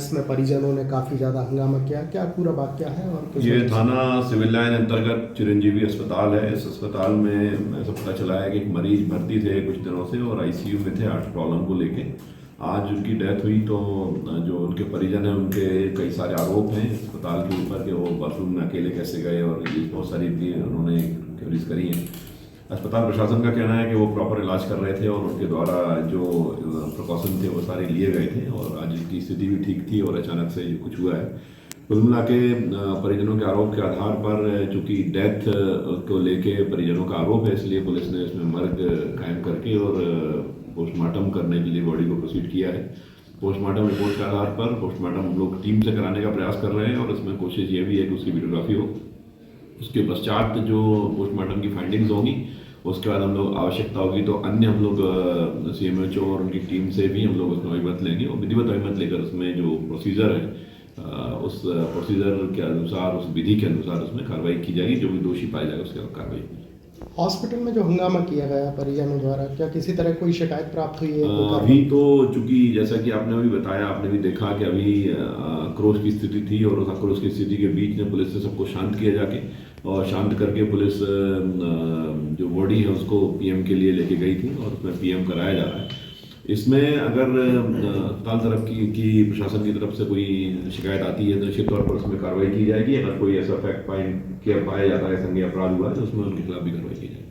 जिसमें परिजनों ने काफ़ी ज़्यादा हंगामा किया, क्या पूरा वाकया है? और ये थाना सिविल लाइन अंतर्गत चिरंजीवी अस्पताल है। इस अस्पताल में ऐसा पता चला है कि एक मरीज भर्ती थे कुछ दिनों से और आईसीयू में थे हार्ट प्रॉब्लम को लेके। आज उनकी डेथ हुई तो जो उनके परिजन हैं उनके कई सारे आरोप हैं अस्पताल के ऊपर कि वो बाथरूम में अकेले कैसे गए और ये बहुत सारी उन्होंने क्वेरीज करी हैं। अस्पताल प्रशासन का कहना है कि वो प्रॉपर इलाज कर रहे थे और उनके द्वारा जो प्रिकॉशन थे वो सारे लिए गए थे और आज उनकी स्थिति भी ठीक थी और अचानक से जो कुछ हुआ है। कुल मिला के परिजनों के आरोप के आधार पर चूंकि डेथ को लेके परिजनों का आरोप है, इसलिए पुलिस ने इसमें मर्ग कायम करके और पोस्टमार्टम करने के लिए बॉडी को प्रोसीड किया है। पोस्टमार्टम रिपोर्ट के आधार पर पोस्टमार्टम हम लोग टीम से कराने का प्रयास कर रहे हैं और इसमें कोशिश ये भी है कि उसकी वीडियोग्राफी हो। उसके पश्चात जो पोस्टमार्टम की फाइंडिंग्स होंगी उसके बाद हम लोग आवश्यकता होगी तो अन्य हम लोग सीएमएचओ और उनकी टीम से भी हम लोग उसमें अभिमत लेंगे और विधिवत अभिमत लेकर उसमें जो प्रोसीजर है उस प्रोसीजर के अनुसार, उस विधि के अनुसार उसमें कार्रवाई की जाएगी। जो भी दोषी पाया जाएगा उसके कार्रवाई की। हॉस्पिटल में जो हंगामा किया गया परिजनों द्वारा, क्या किसी तरह कोई शिकायत प्राप्त हुई है? अभी तो चूंकि जैसा कि आपने अभी बताया, आपने भी देखा कि अभी आक्रोश की स्थिति थी और उस आक्रोश की स्थिति के बीच में पुलिस ने सबको शांत किया जाके और शांत करके पुलिस जो बॉडी है उसको पीएम के लिए लेके गई थी और उसमें पीएम कराया जा रहा है। इसमें अगर अस्पताल तरफ की प्रशासन की तरफ से कोई शिकायत आती है तो निश्चित तौर पर उसमें कार्रवाई की जाएगी। अगर कोई ऐसा फैक्ट पाया जाता है, संज्ञेय अपराध हुआ है तो उसमें उनके खिलाफ भी कार्रवाई की जाएगी।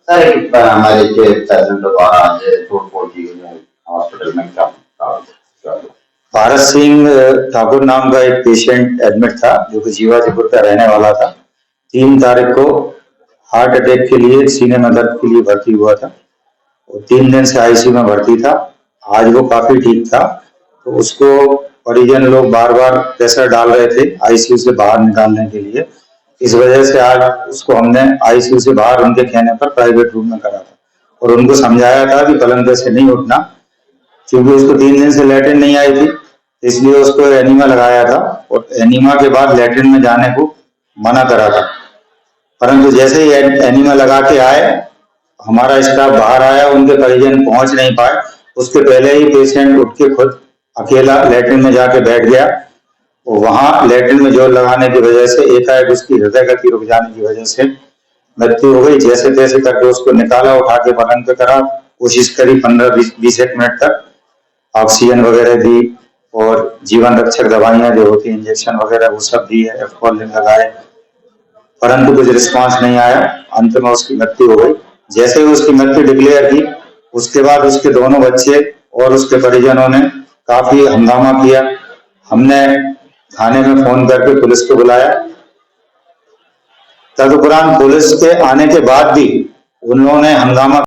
सर, हमारे के पेशेंट द्वारा आज तोड़फोड़ की गई है हॉस्पिटल में, क्या भारत सिंह ठाकुर नाम का एक पेशेंट एडमिट था जो कि जीवाजीपुर का रहने वाला था। 3 तारीख को हार्ट अटैक के लिए सीने में दर्द के लिए भर्ती हुआ था और 3 दिन से आईसीयू में भर्ती था। आज वो काफी ठीक था तो उसको परिजन लोग बार बार प्रेशर डाल रहे थे आईसीयू से बाहर निकालने के लिए। इस वजह से आज उसको हमने आईसीयू से बाहर उनके कहने पर प्राइवेट रूम में करा था और उनको समझाया था कि पलंग से नहीं उठना, क्योंकि उसको 3 दिन से लैट्रिन नहीं आई थी, इसलिए उसको एनीमा लगाया था और एनीमा के बाद लैट्रिन में जाने को मना करा था। परंतु जैसे ही एनीमा लगा के आए, हमारा स्टाफ बाहर आया, उनके परिजन पहुंच नहीं पाए, उसके पहले ही पेशेंट उठ के खुद अकेला लैट्रिन में जाके बैठ गया। वहां लैट्रिन में जोर लगाने की वजह से एकाएक उसकी हृदय गति रुक जाने की वजह से मृत्यु हो गई। जैसे तैसे करके उसको निकाला, उठा के पलंग पे करा, कोशिश करी 15-20 मिनट तक, ऑक्सीजन वगैरह दी और जीवन रक्षक दवाइयां जो होती है इंजेक्शन वगैरह वो सब दी है, एफकॉलिन लगाए, परंतु कुछ रिस्पांस नहीं आया। अंत में उसकी मृत्यु हो गई। जैसे ही उसकी मृत्यु डिक्लेयर की, उसके बाद उसके दोनों बच्चे और उसके परिजनों ने काफी हंगामा किया। हमने थाने में फोन करके पुलिस को बुलाया। तदुपरांत पुलिस के आने के बाद भी उन्होंने हंगामा